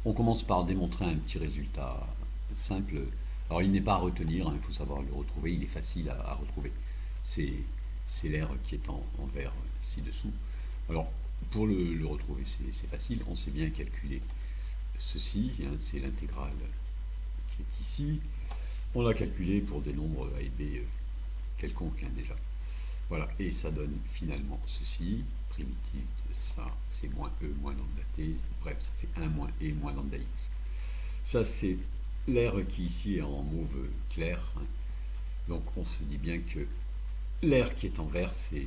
On commence par démontrer un petit résultat simple. Alors il n'est pas à retenir, il faut savoir le retrouver, il est facile à retrouver. C'est l'air qui est en vert ci-dessous. Alors pour le retrouver, c'est facile, on sait bien calculer ceci, c'est l'intégrale qui est ici. On l'a calculé pour des nombres a et b quelconques déjà. Voilà, et ça donne finalement ceci, primitif de ça, c'est moins e moins lambda t, bref, ça fait 1 moins e moins lambda x. Ça, c'est l'air qui ici est en mauve clair. Donc on se dit bien que l'air qui est en vert, c'est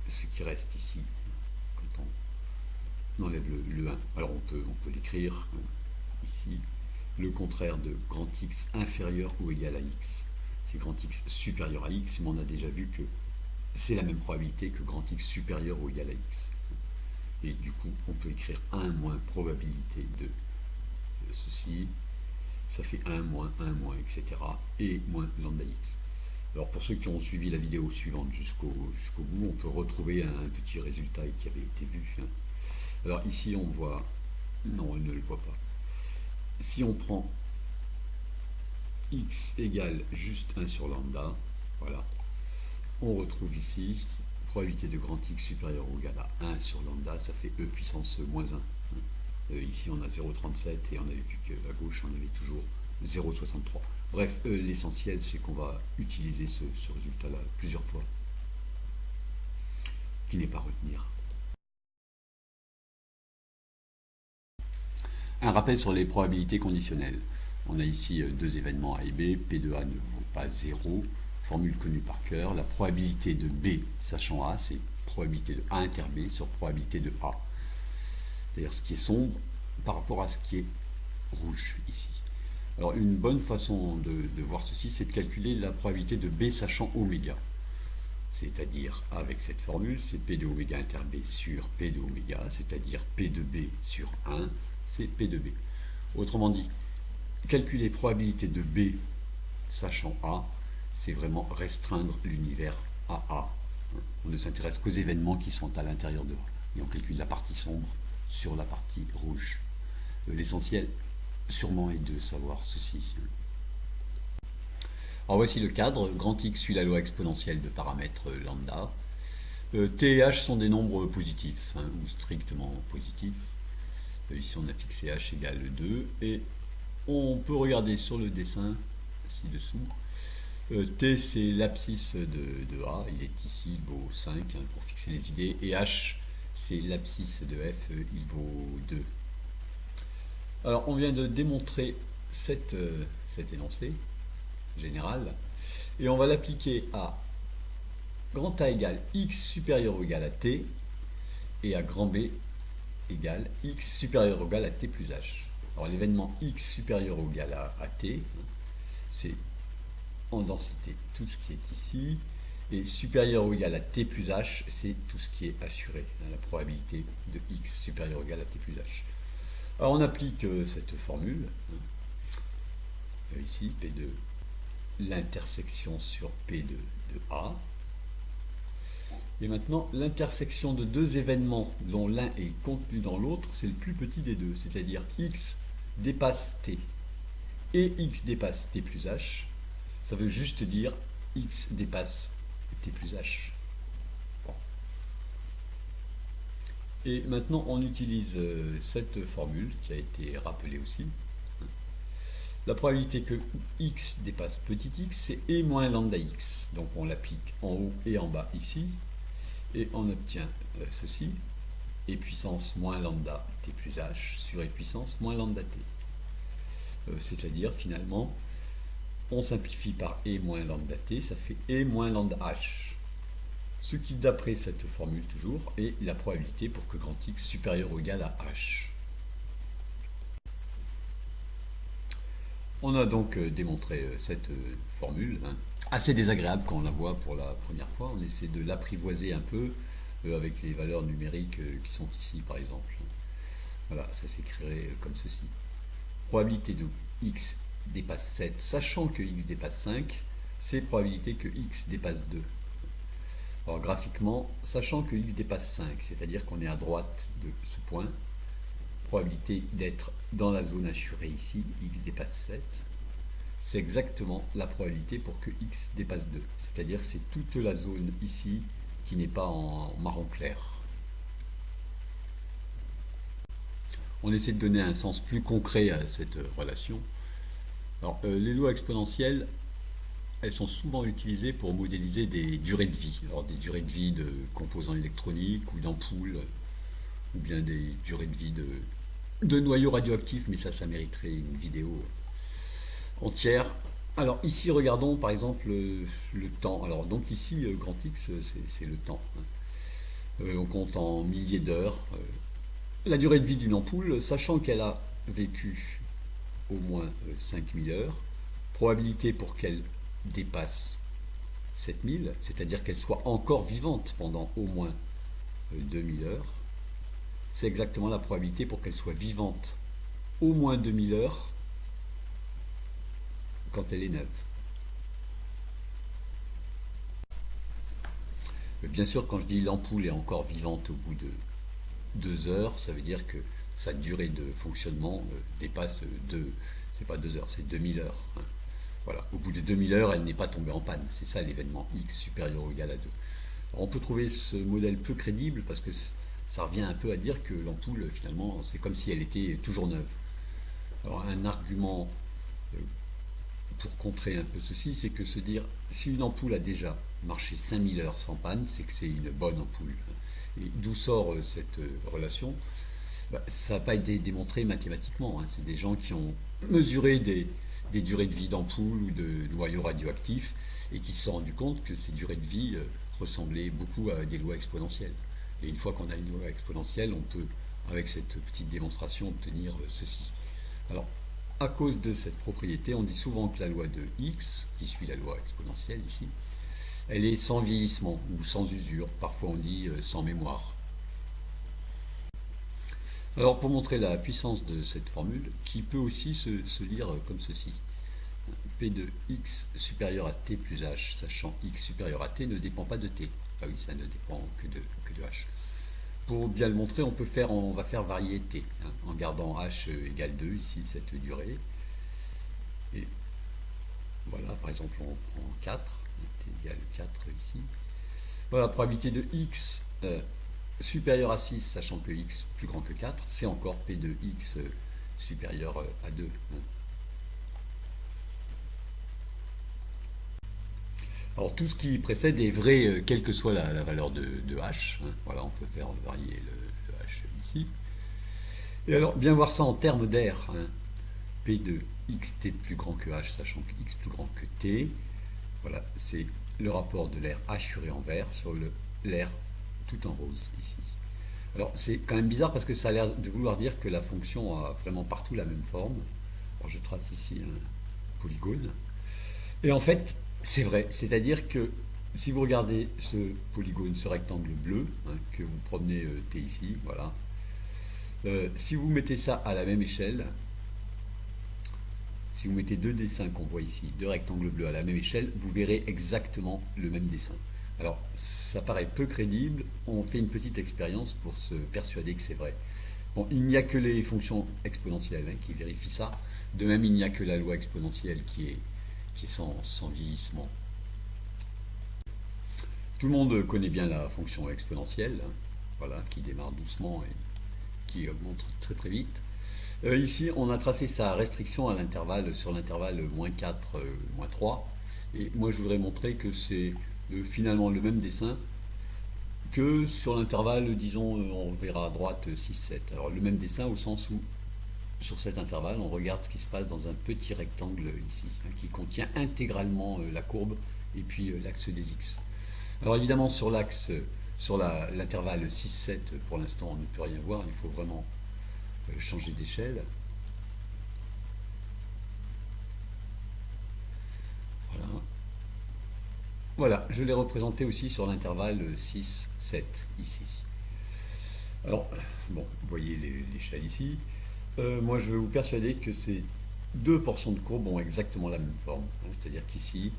ce qui reste ici quand on enlève le 1. Alors on peut l'écrire ici. Le contraire de grand X inférieur ou égal à X. C'est grand X supérieur à X, mais on a déjà vu que c'est la même probabilité que grand X supérieur ou égal à X. Et du coup, on peut écrire 1 moins probabilité de ceci. Ça fait 1 moins, etc. Et moins lambda X. Alors pour ceux qui ont suivi la vidéo suivante jusqu'au bout, on peut retrouver un petit résultat qui avait été vu. Alors ici, on voit... Non, on ne le voit pas. Si on prend x égale juste 1 sur lambda, voilà, on retrouve ici probabilité de grand X supérieur ou égal à 1 sur lambda, ça fait e puissance moins 1. Ici on a 0,37 et on avait vu qu'à gauche on avait toujours 0,63. Bref, l'essentiel c'est qu'on va utiliser ce résultat-là plusieurs fois, qui n'est pas à retenir. Un rappel sur les probabilités conditionnelles. On a ici deux événements A et B. P de A ne vaut pas 0. Formule connue par cœur. La probabilité de B sachant A, c'est probabilité de A inter B sur probabilité de A. C'est-à-dire ce qui est sombre par rapport à ce qui est rouge ici. Alors une bonne façon de voir ceci, c'est de calculer la probabilité de B sachant oméga. C'est-à-dire, avec cette formule, c'est P de oméga inter B sur P de oméga, c'est-à-dire P de B sur 1, c'est P de B. Autrement dit, calculer probabilité de B sachant A, c'est vraiment restreindre l'univers à A. On ne s'intéresse qu'aux événements qui sont à l'intérieur de A. Et on calcule la partie sombre sur la partie rouge. L'essentiel, sûrement, est de savoir ceci. Alors voici le cadre. Grand X suit la loi exponentielle de paramètres lambda. T et H sont des nombres positifs, ou strictement positifs. Ici on a fixé H égale 2 et on peut regarder sur le dessin ci-dessous. T c'est l'abscisse de A, il est ici, il vaut 5 pour fixer les idées, et H c'est l'abscisse de F, il vaut 2. Alors on vient de démontrer cet énoncé général et on va l'appliquer à grand A égale X supérieur ou égal à T et à grand B égale X supérieur ou égal à T plus H. Alors l'événement X supérieur ou égal à T, c'est en densité tout ce qui est ici, et supérieur ou égal à T plus H, c'est tout ce qui est assuré, la probabilité de X supérieur ou égal à T plus H. Alors on applique cette formule, ici, P de l'intersection sur P de A, et maintenant, l'intersection de deux événements dont l'un est contenu dans l'autre, c'est le plus petit des deux, c'est-à-dire X dépasse T et X dépasse T plus H. Ça veut juste dire X dépasse T plus H. Bon. Et maintenant, on utilise cette formule qui a été rappelée aussi. La probabilité que X dépasse petit x, c'est E moins lambda X. Donc on l'applique en haut et en bas ici. Et on obtient ceci, E puissance moins lambda T plus H sur E puissance moins lambda T. C'est-à-dire, finalement, on simplifie par E moins lambda T, ça fait E moins lambda H. Ce qui, d'après cette formule toujours, est la probabilité pour que grand X supérieur ou égal à H. On a donc démontré cette formule, assez désagréable quand on la voit pour la première fois. On essaie de l'apprivoiser un peu avec les valeurs numériques qui sont ici par exemple. Voilà, ça s'écrirait comme ceci. Probabilité de x dépasse 7, sachant que x dépasse 5, c'est probabilité que x dépasse 2. Alors graphiquement, sachant que x dépasse 5, c'est-à-dire qu'on est à droite de ce point, probabilité d'être dans la zone assurée ici, x dépasse 7, c'est exactement la probabilité pour que x dépasse 2. C'est-à-dire c'est toute la zone ici qui n'est pas en marron clair. On essaie de donner un sens plus concret à cette relation. Alors, les lois exponentielles, elles sont souvent utilisées pour modéliser des durées de vie. Alors, des durées de vie de composants électroniques ou d'ampoules, ou bien des durées de vie de noyaux radioactifs, mais ça mériterait une vidéo entière. Alors ici, regardons par exemple le temps. Alors donc ici, grand X, c'est le temps. On compte en milliers d'heures. La durée de vie d'une ampoule, sachant qu'elle a vécu au moins 5000 heures, probabilité pour qu'elle dépasse 7000, c'est-à-dire qu'elle soit encore vivante pendant au moins 2000 heures, c'est exactement la probabilité pour qu'elle soit vivante au moins 2000 heures quand elle est neuve. Bien sûr, quand je dis l'ampoule est encore vivante au bout de 2 heures, ça veut dire que sa durée de fonctionnement dépasse c'est pas 2 heures, c'est 2000 heures. Hein. Voilà, au bout de 2000 heures, elle n'est pas tombée en panne. C'est ça l'événement x supérieur ou égal à 2. Alors, on peut trouver ce modèle peu crédible parce que ça revient un peu à dire que l'ampoule, finalement, c'est comme si elle était toujours neuve. Alors, un argument pour contrer un peu ceci, c'est que se dire, si une ampoule a déjà marché 5000 heures sans panne, c'est que c'est une bonne ampoule. Et d'où sort cette relation? Ça n'a pas été démontré mathématiquement. Hein. C'est des gens qui ont mesuré des durées de vie d'ampoules ou de noyaux radioactifs et qui se sont rendus compte que ces durées de vie ressemblaient beaucoup à des lois exponentielles. Et une fois qu'on a une loi exponentielle, on peut, avec cette petite démonstration, obtenir ceci. Alors, à cause de cette propriété, on dit souvent que la loi de x, qui suit la loi exponentielle ici, elle est sans vieillissement ou sans usure. Parfois on dit sans mémoire. Alors, pour montrer la puissance de cette formule, qui peut aussi se lire comme ceci. P de x supérieur à t plus h, sachant x supérieur à t ne dépend pas de t. Ah oui, ça ne dépend que de h. Pour bien le montrer, on va faire varier t, hein, en gardant h égale 2, ici, cette durée. Et voilà, par exemple, on prend 4, t égale 4 ici. Voilà, la probabilité de x supérieur à 6, sachant que x plus grand que 4, c'est encore p de x supérieur à 2. Hein. Alors tout ce qui précède est vrai, quelle que soit la valeur de h. Hein. Voilà, on peut faire varier le h ici. Et alors, bien voir ça en termes d'air. Hein. P de xt plus grand que h, sachant que x plus grand que t. Voilà, c'est le rapport de l'air assuré en vert sur l'air tout en rose ici. Alors c'est quand même bizarre parce que ça a l'air de vouloir dire que la fonction a vraiment partout la même forme. Alors je trace ici un polygone. Et en fait, c'est vrai. C'est-à-dire que si vous regardez ce polygone, ce rectangle bleu, hein, que vous promenez T ici, voilà. Si vous mettez ça à la même échelle, si vous mettez deux dessins qu'on voit ici, deux rectangles bleus à la même échelle, vous verrez exactement le même dessin. Alors, ça paraît peu crédible, on fait une petite expérience pour se persuader que c'est vrai. Bon, il n'y a que les fonctions exponentielles hein, qui vérifient ça. De même, il n'y a que la loi exponentielle qui est sans vieillissement. Tout le monde connaît bien la fonction exponentielle, hein, voilà, qui démarre doucement et qui augmente très très vite. Ici, on a tracé sa restriction à l'intervalle, sur l'intervalle -4, -3. Et moi, je voudrais montrer que c'est finalement le même dessin que sur l'intervalle, disons, on verra à droite 6, 7. Alors, le même dessin au sens où, sur cet intervalle, on regarde ce qui se passe dans un petit rectangle ici, hein, qui contient intégralement la courbe et puis l'axe des x. Alors, évidemment, sur l'axe, sur l'intervalle 6, 7, pour l'instant, on ne peut rien voir. Il faut vraiment changer d'échelle. Voilà. Voilà, je l'ai représenté aussi sur l'intervalle 6, 7, ici. Alors, bon, vous voyez l'échelle ici. Moi, je vais vous persuader que ces deux portions de courbe ont exactement la même forme. Hein, c'est-à-dire qu'ici,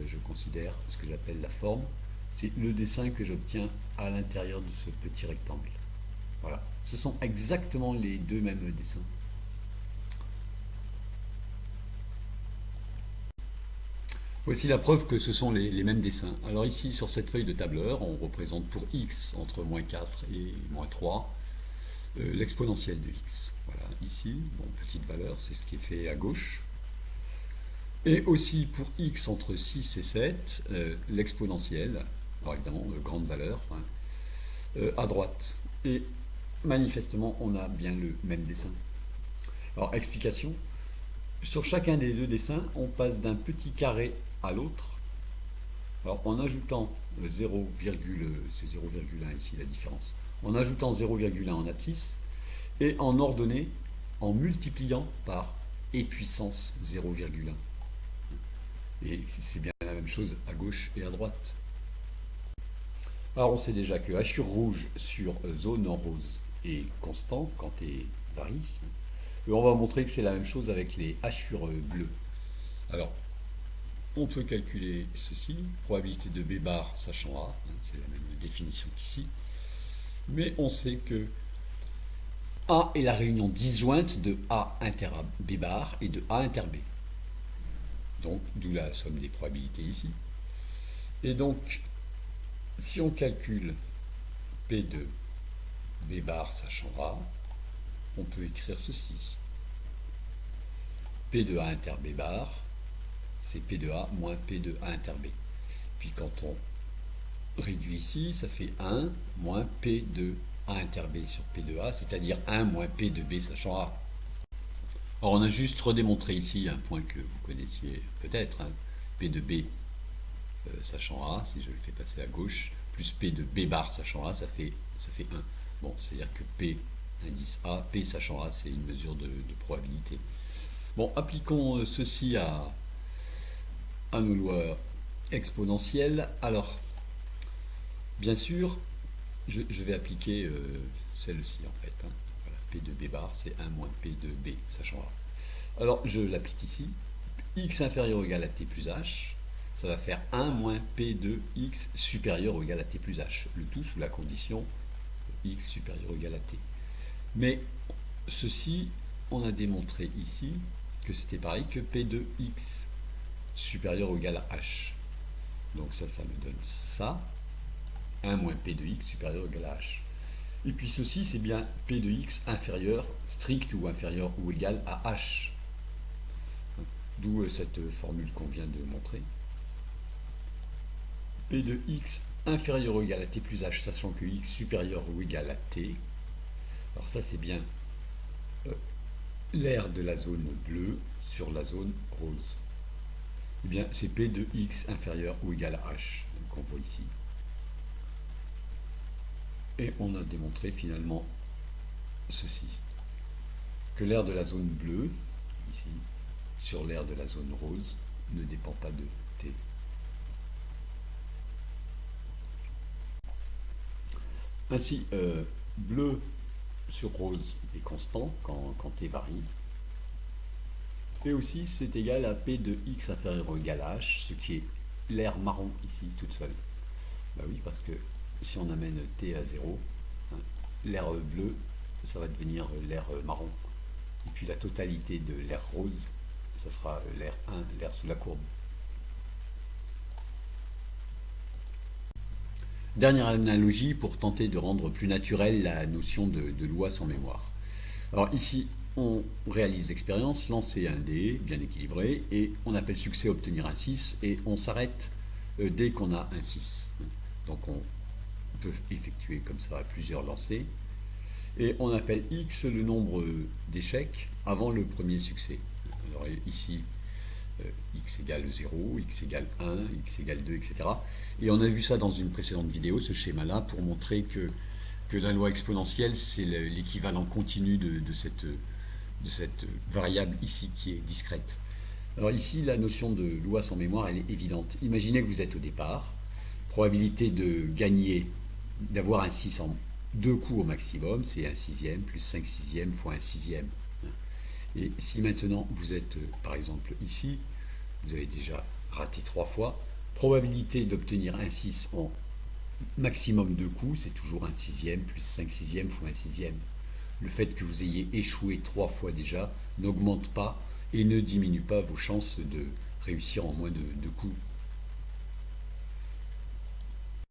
je considère ce que j'appelle la forme. C'est le dessin que j'obtiens à l'intérieur de ce petit rectangle. Voilà, ce sont exactement les deux mêmes dessins. Voici la preuve que ce sont les mêmes dessins. Alors ici, sur cette feuille de tableur, on représente pour x entre moins 4 et moins 3 l'exponentielle de x. Voilà, ici, bon, petite valeur, c'est ce qui est fait à gauche. Et aussi pour x entre 6 et 7, l'exponentielle, alors évidemment, grande valeur, hein, à droite. Et manifestement, on a bien le même dessin. Alors, explication. Sur chacun des deux dessins, on passe d'un petit carré à l'autre. Alors, en ajoutant 0, c'est 0,1 ici la différence. En ajoutant 0,1 en abscisse et en ordonnée en multipliant par e puissance 0,1. Et c'est bien la même chose à gauche et à droite. Alors on sait déjà que hachure rouge sur zone en rose est constant quand T varie. Et on va montrer que c'est la même chose avec les hachures bleues. Alors, on peut calculer ceci, probabilité de B bar sachant A, hein, c'est la même définition qu'ici. Mais on sait que A est la réunion disjointe de A inter B bar et de A inter B. Donc, d'où la somme des probabilités ici. Et donc, si on calcule P de B bar sachant A, on peut écrire ceci. P de A inter B bar, c'est P de A moins P de A inter B. Puis quand on réduit ici, ça fait 1 moins P de A inter B sur P de A, c'est-à-dire 1 moins P de B sachant A. Alors on a juste redémontré ici un point que vous connaissiez peut-être, hein, P de B sachant A, si je le fais passer à gauche, plus P de B bar sachant A, ça fait 1. Bon, c'est-à-dire que P indice A, P sachant A, c'est une mesure de probabilité. Bon, appliquons ceci à nos lois exponentielles. Alors, bien sûr, je vais appliquer celle-ci en fait. Hein. Voilà, P de B bar, c'est 1 moins P de B sachant A. Alors, je l'applique ici. X inférieur ou égal à T plus H, ça va faire 1 moins P de X supérieur ou égal à T plus H. Le tout sous la condition X supérieur ou égal à T. Mais ceci, on a démontré ici que c'était pareil que P de X supérieur ou égal à H. Donc ça me donne ça. 1 moins P de X supérieur ou égal à H. Et puis ceci, c'est bien P de X inférieur, strict ou inférieur ou égal à H. D'où cette formule qu'on vient de montrer. P de X inférieur ou égal à T plus H, sachant que X supérieur ou égal à T. Alors ça, c'est bien l'aire de la zone bleue sur la zone rose. Eh bien, c'est P de X inférieur ou égal à H, qu'on voit ici. Et on a démontré finalement ceci, que l'aire de la zone bleue, ici, sur l'aire de la zone rose, ne dépend pas de T. Ainsi, bleu sur rose est constant quand T varie. Et aussi, c'est égal à P de X inférieur ou égal à H, ce qui est l'aire marron ici, toute seule. Bah oui, parce que si on amène T à 0, hein, l'aire bleue, ça va devenir l'aire marron. Et puis la totalité de l'aire rose, ça sera l'aire 1, l'aire sous la courbe. Dernière analogie pour tenter de rendre plus naturelle la notion de loi sans mémoire. Alors ici, on réalise l'expérience, lancer un dé bien équilibré, et on appelle succès obtenir un 6, et on s'arrête dès qu'on a un 6. Donc on peut effectuer comme ça plusieurs lancers, et on appelle X le nombre d'échecs avant le premier succès. Alors ici, X égale 0, X égale 1, X égale 2, etc. Et on a vu ça dans une précédente vidéo, ce schéma-là, pour montrer que la loi exponentielle, c'est l'équivalent continu de cette variable ici qui est discrète. Alors ici, la notion de loi sans mémoire, elle est évidente. Imaginez que vous êtes au départ, probabilité de gagner, d'avoir un 6 en 2 coups au maximum, c'est 1 sixième plus 5 sixièmes fois 1 sixième. Et si maintenant vous êtes, par exemple, ici, vous avez déjà raté 3 fois, probabilité d'obtenir un 6 en maximum de coups, c'est toujours un sixième, plus 5 sixièmes fois un sixième. Le fait que vous ayez échoué 3 fois déjà n'augmente pas et ne diminue pas vos chances de réussir en moins de coups.